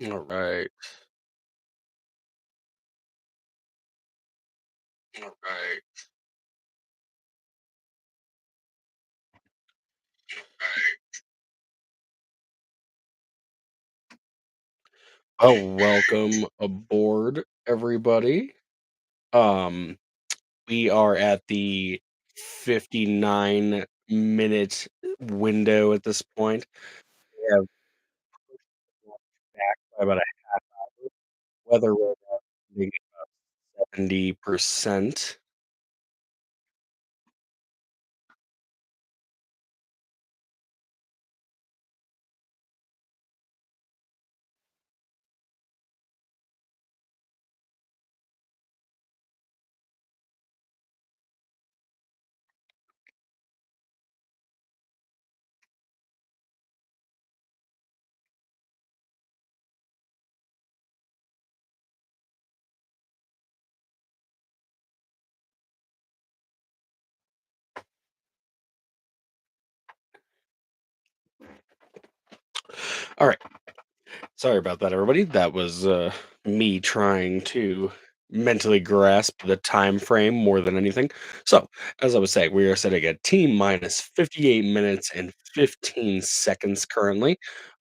All right. All right. Oh, welcome aboard, everybody. Um, we are at the 59-minute window at this point. We have back by about a weather right now being 70%. All right. Sorry about that, everybody. That was me trying to mentally grasp the time frame more than anything. So, as I was saying, we are sitting at T minus 58 minutes and 15 seconds currently.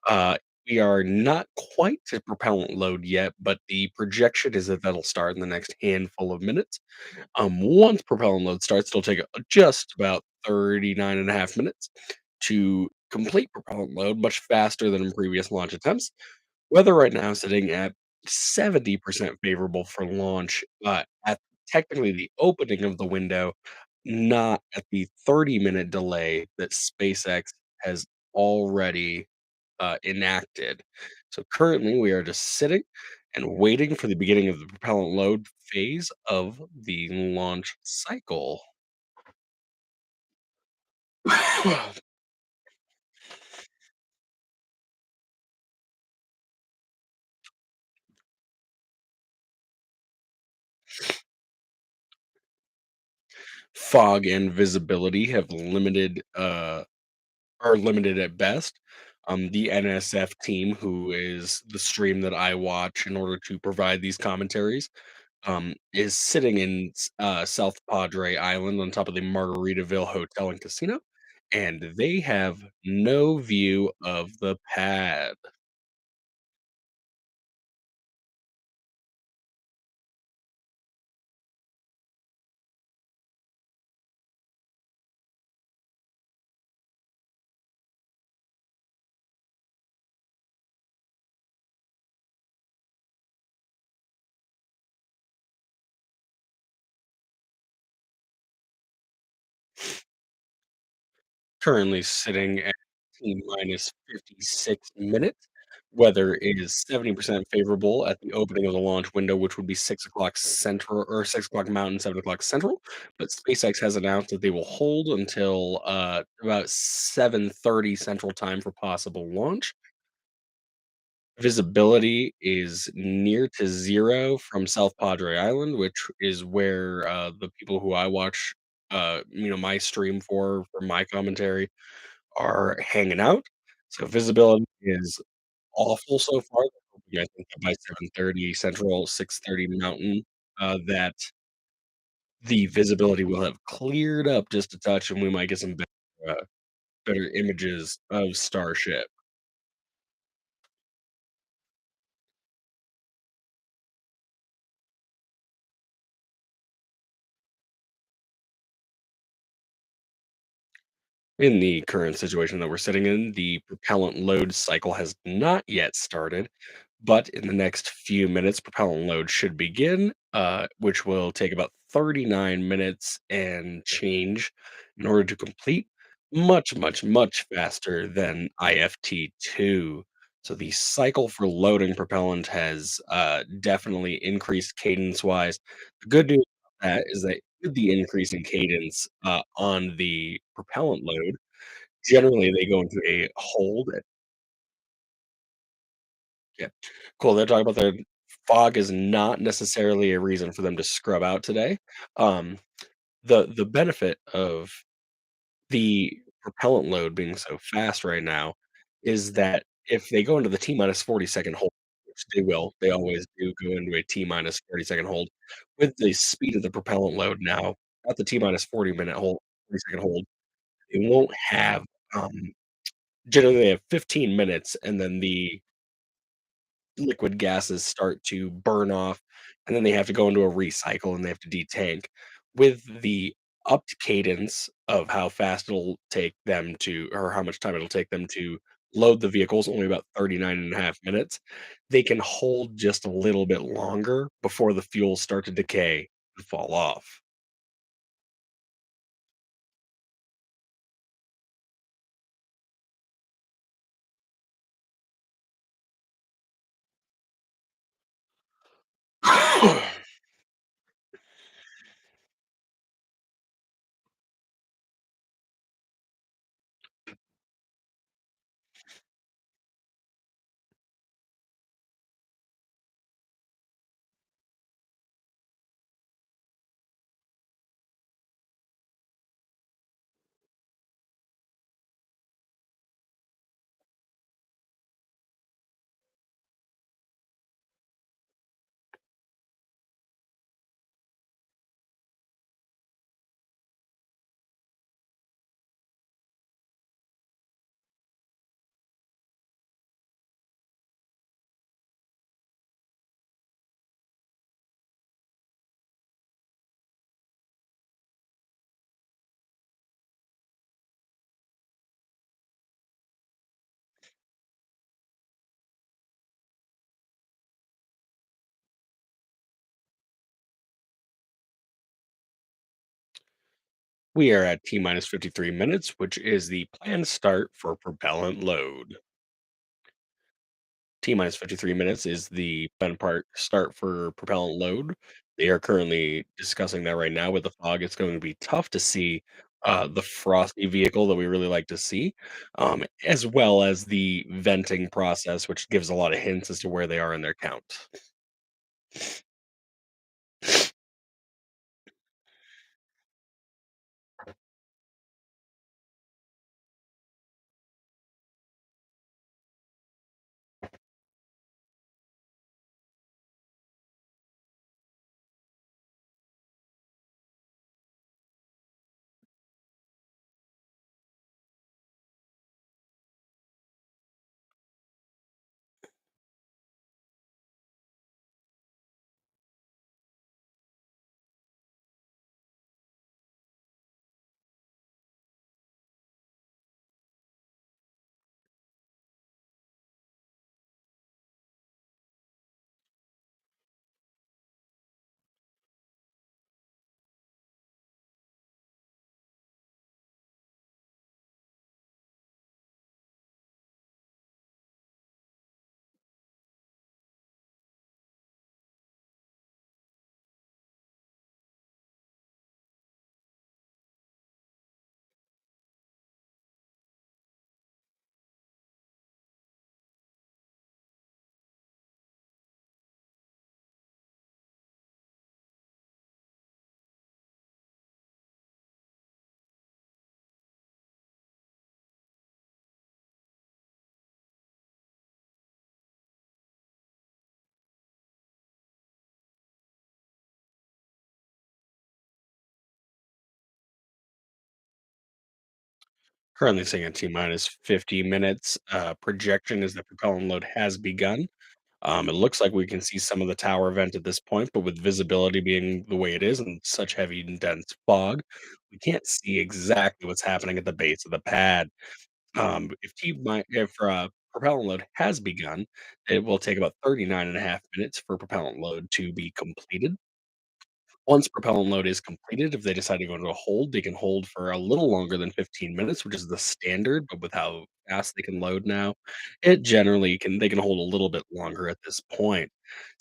Uh, we are not quite to propellant load yet, but the projection is that that'll start in the next handful of minutes. Once propellant load starts, it'll take just about 39 and a half minutes to complete propellant load, much faster than in previous launch attempts. Weather right now is sitting at 70% favorable for launch, at technically the opening of the window, not at the 30-minute delay that SpaceX has already enacted. So currently, we are just sitting and waiting for the beginning of the propellant load phase of the launch cycle. Fog and visibility have are limited at best. The NSF team, who is the stream that I watch in order to provide these commentaries, is sitting in South Padre Island on top of the Margaritaville Hotel and Casino, and they have no view of the pad. Currently sitting at T minus 56 minutes. Weather is 70% favorable at the opening of the launch window, which would be 6 o'clock Central or 6 o'clock Mountain, 7 o'clock Central. But SpaceX has announced that they will hold until about 7:30 Central Time for possible launch. Visibility is near to zero from South Padre Island, which is where the people who I watch, my stream for my commentary are hanging out. So visibility is awful so far. They're hoping, I think, that by 7:30 Central, 6:30 Mountain, that the visibility will have cleared up just a touch, and we might get some better images of Starship. In the current situation that we're sitting in, the propellant load cycle has not yet started, but in the next few minutes, propellant load should begin, which will take about 39 minutes and change in order to complete. Much, much, much faster than IFT-2. So the cycle for loading propellant has definitely increased cadence-wise. The good news about that is that with the increase in cadence on the propellant load, generally they go into a hold. Yeah. Cool, they're talking about their fog is not necessarily a reason for them to scrub out today. Um, the benefit of the propellant load being so fast right now is that if they go into the T minus 40-second hold, which they will. They always do go into a T minus 30-second hold. With the speed of the propellant load now, at the T minus 40-minute hold, 40-second hold, they won't have, um generally, they have 15 minutes, and then the liquid gases start to burn off, and then they have to go into a recycle, and they have to detank. With the upped cadence of how fast it'll take them to or how much time it'll take them to load the vehicles, only about 39.5 minutes, they can hold just a little bit longer before the fuels start to decay and fall off. We are at T minus 53 minutes, which is the planned start for propellant load. T minus 53 minutes is the planned part start for propellant load. They are currently discussing that right now with the fog. It's going to be tough to see the frosty vehicle that we really like to see, as well as the venting process, which gives a lot of hints as to where they are in their count. Currently sitting at T minus 50 minutes. Projection is that propellant load has begun. It looks like we can see some of the tower vent at this point, but with visibility being the way it is and such heavy and dense fog, we can't see exactly what's happening at the base of the pad. If propellant load has begun, it will take about 39.5 minutes for propellant load to be completed. Once propellant load is completed, if they decide to go into a hold, they can hold for a little longer than 15 minutes, which is the standard, but with how fast they can load now, it generally can they can hold a little bit longer at this point.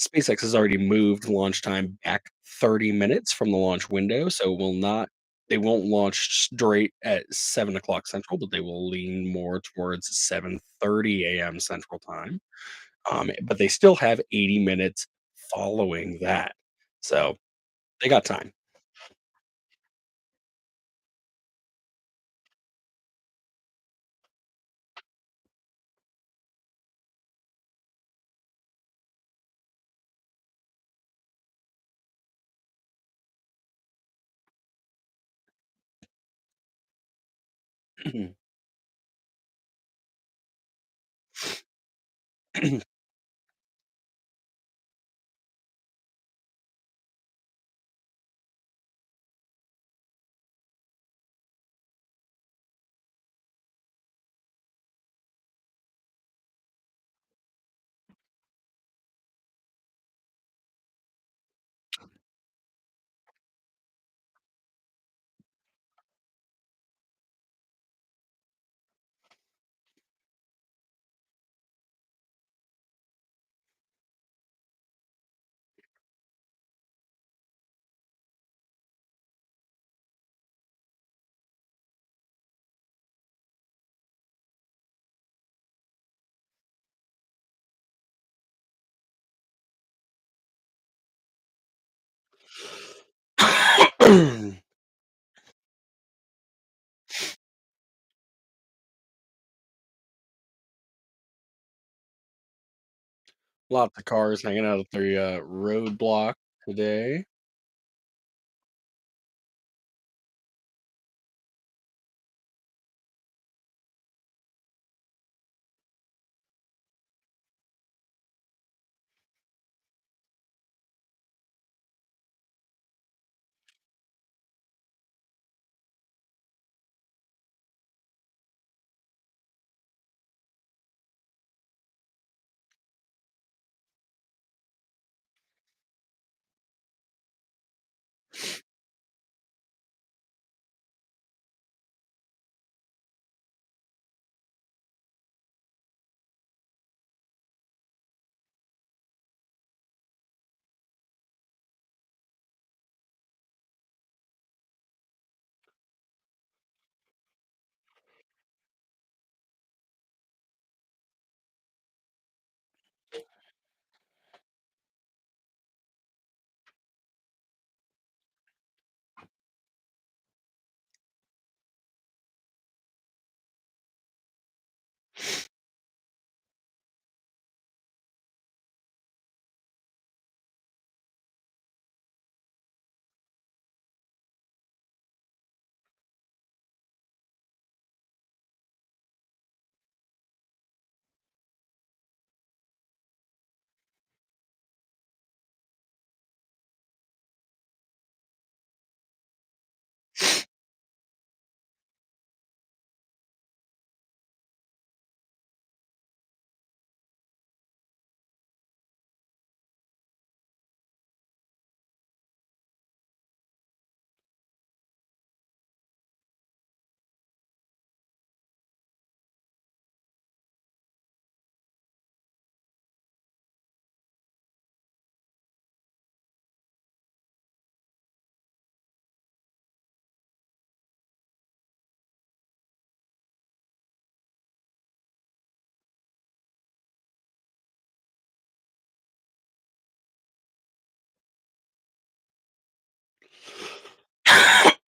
SpaceX has already moved launch time back 30 minutes from the launch window, so will not they won't launch straight at 7 o'clock Central, but they will lean more towards 7:30 a.m. Central Time. But they still have 80 minutes following that. So they got time. Lots of cars hanging out at the roadblock today.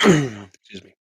Excuse me.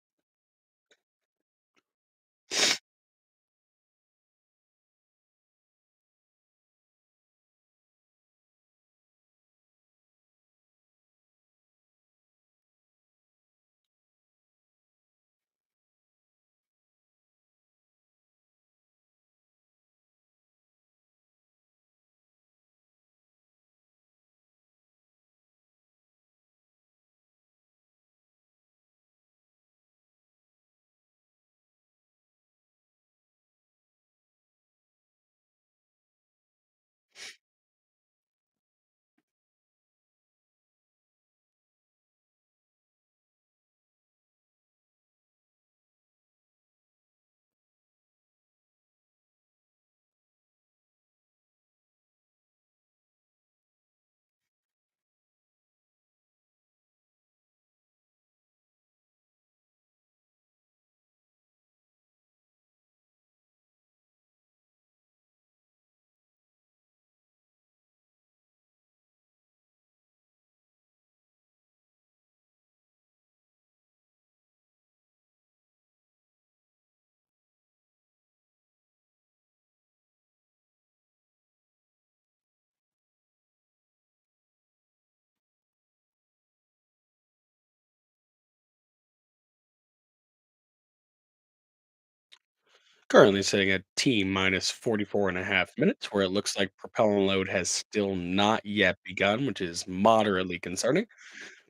Currently sitting at T minus 44 and a half minutes, where it looks like propellant load has still not yet begun, which is moderately concerning.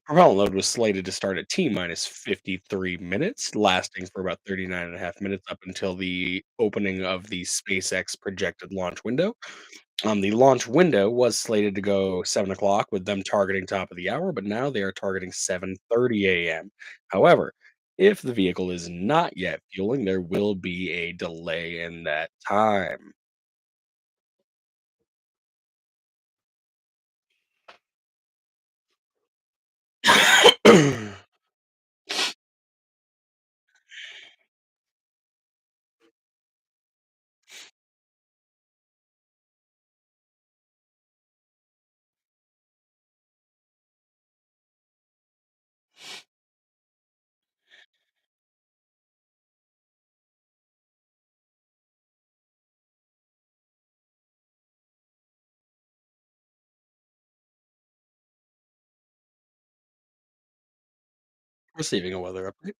Propellant load was slated to start at T minus 53 minutes, lasting for about 39 and a half minutes up until the opening of the SpaceX projected launch window. The launch window was slated to go 7 o'clock, with them targeting top of the hour, but now they are targeting 7:30 a.m. However, if the vehicle is not yet fueling, there will be a delay in that time. Receiving a weather update.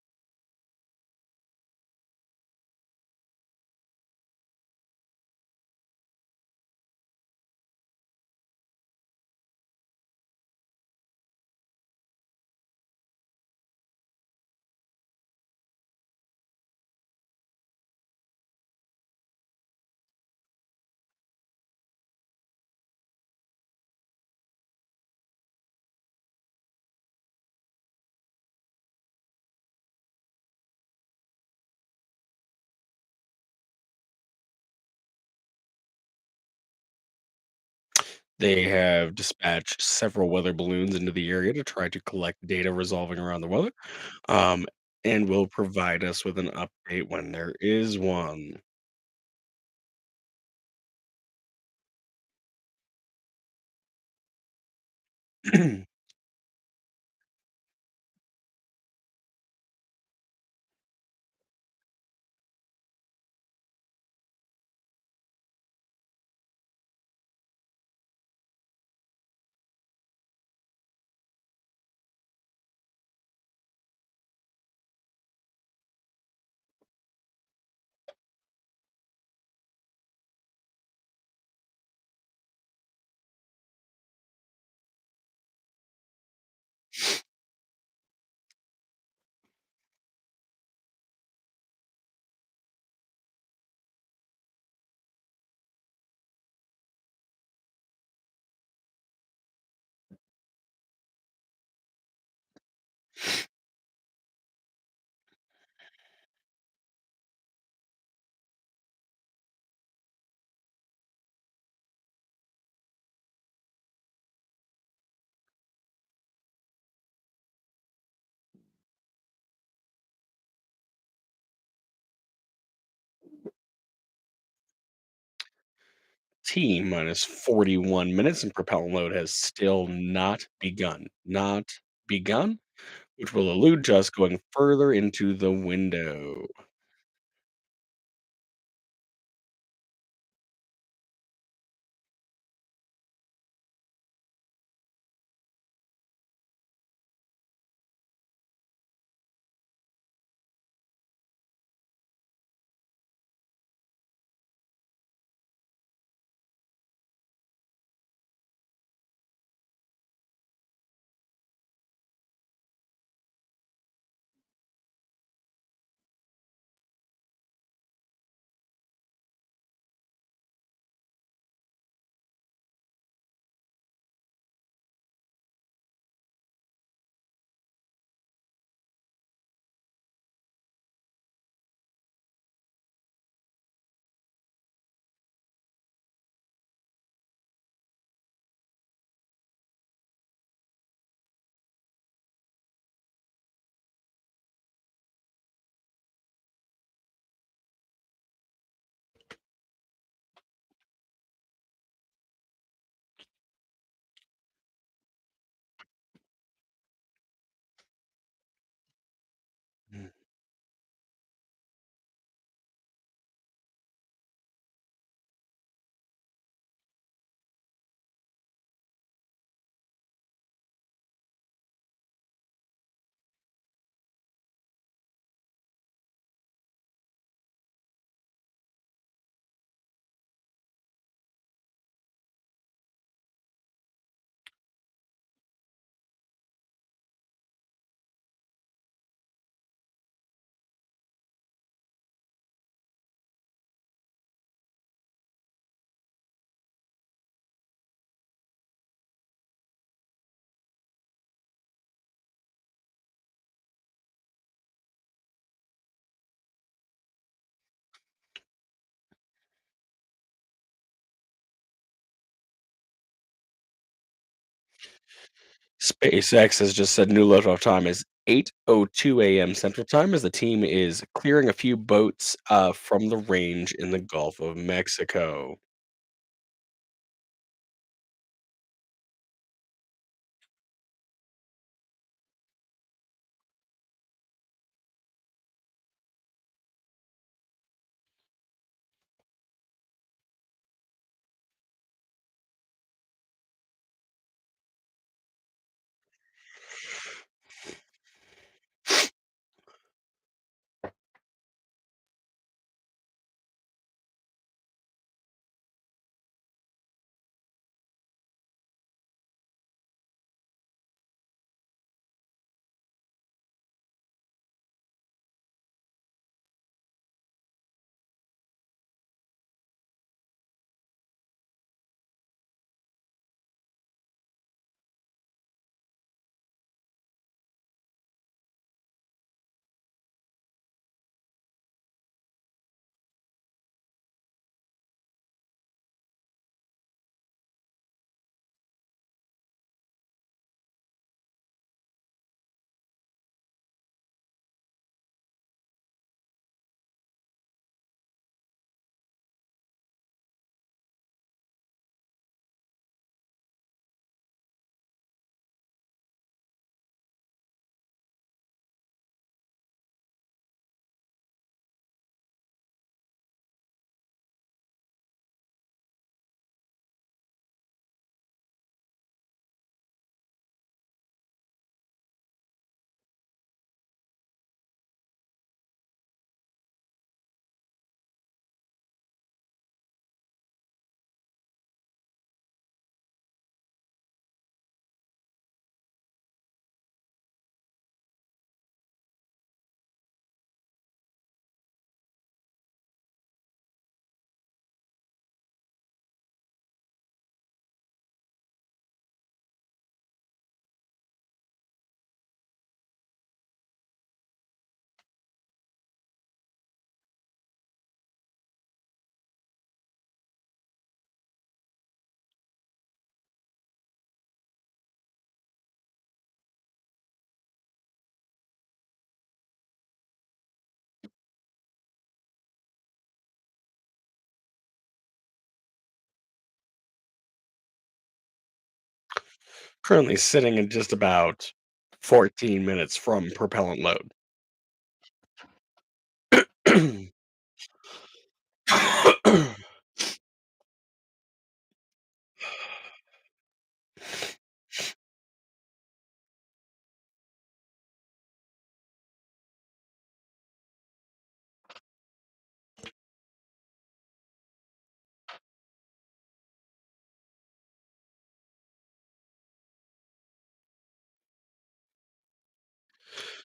They have dispatched several weather balloons into the area to try to collect data resolving around the weather, um, and will provide us with an update when there is one. T minus 41 minutes and propellant load has still not begun. Not begun, which will allude to us going further into the window. SpaceX has just said new liftoff time is 8:02 a.m. Central Time as the team is clearing a few boats from the range in the Gulf of Mexico. Currently sitting at just about 14 minutes from propellant load.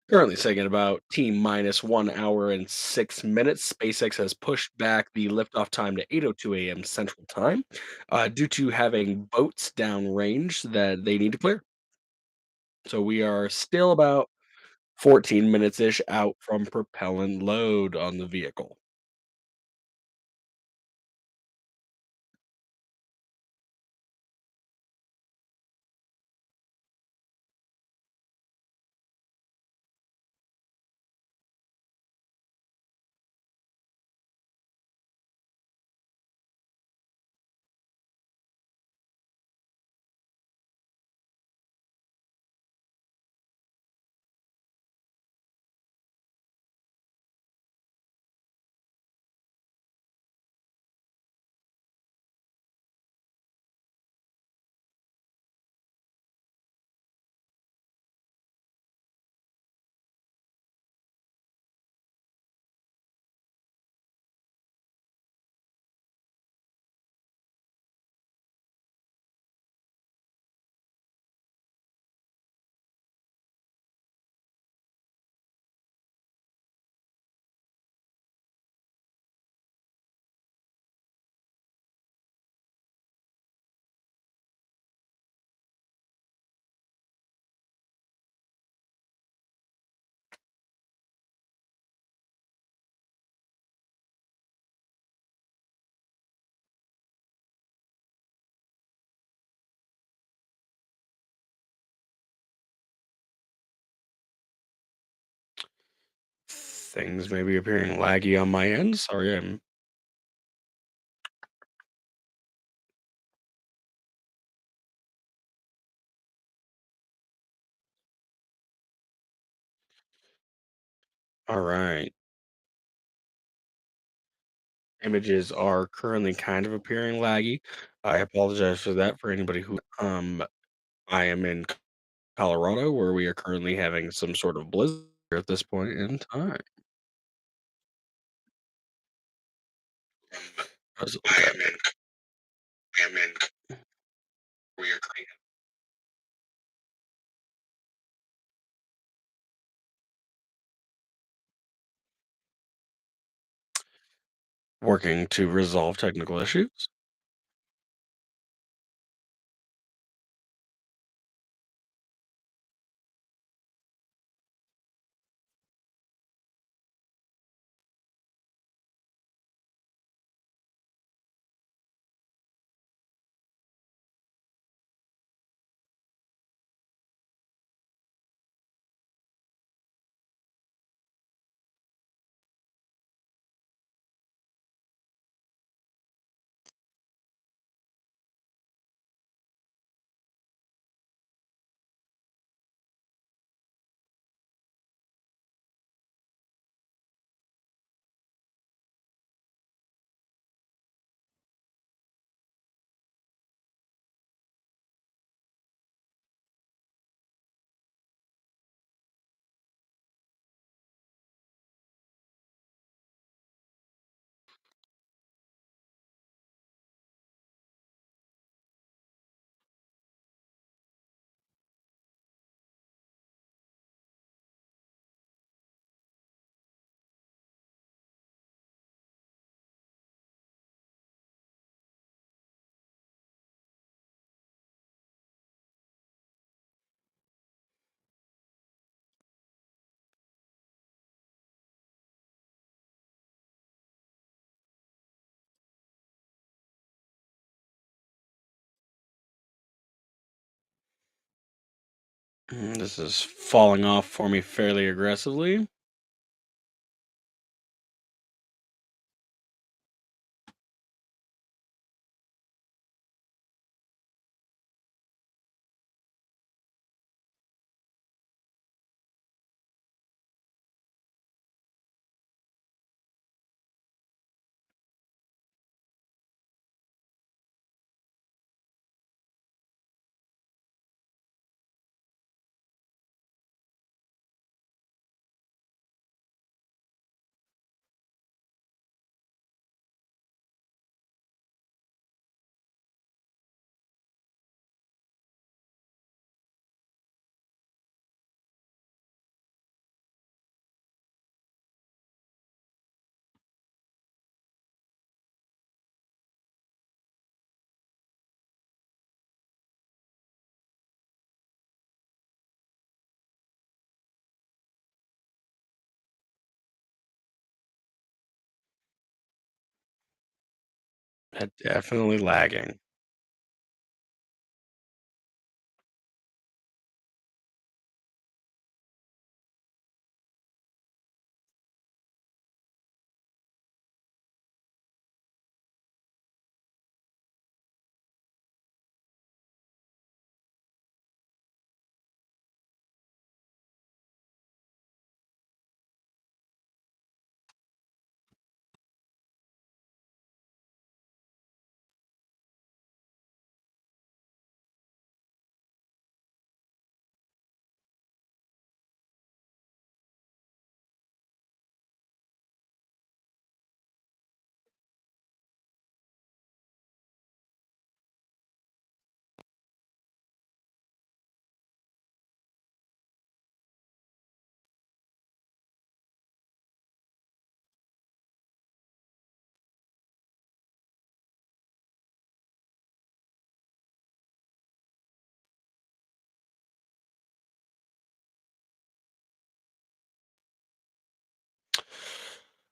Currently sitting at about T minus 1 hour and 6 minutes. SpaceX has pushed back the liftoff time to 8:02 a.m. Central Time due to having boats downrange that they need to clear. So we are still about 14 minutes ish out from propellant load on the vehicle. Things may be appearing laggy on my end. Sorry, I'm all right. Images are currently kind of appearing laggy. I apologize for that for anybody who I am in Colorado where we are currently having some sort of blizzard at this point in time. How's it look out there? I am in we are currently working to resolve technical issues. This is falling off for me fairly aggressively. Definitely lagging.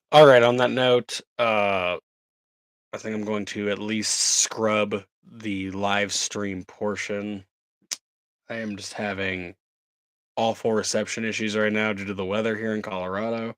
All right, on that note, I think I'm going to at least scrub the live stream portion. I am just having awful reception issues right now due to the weather here in Colorado.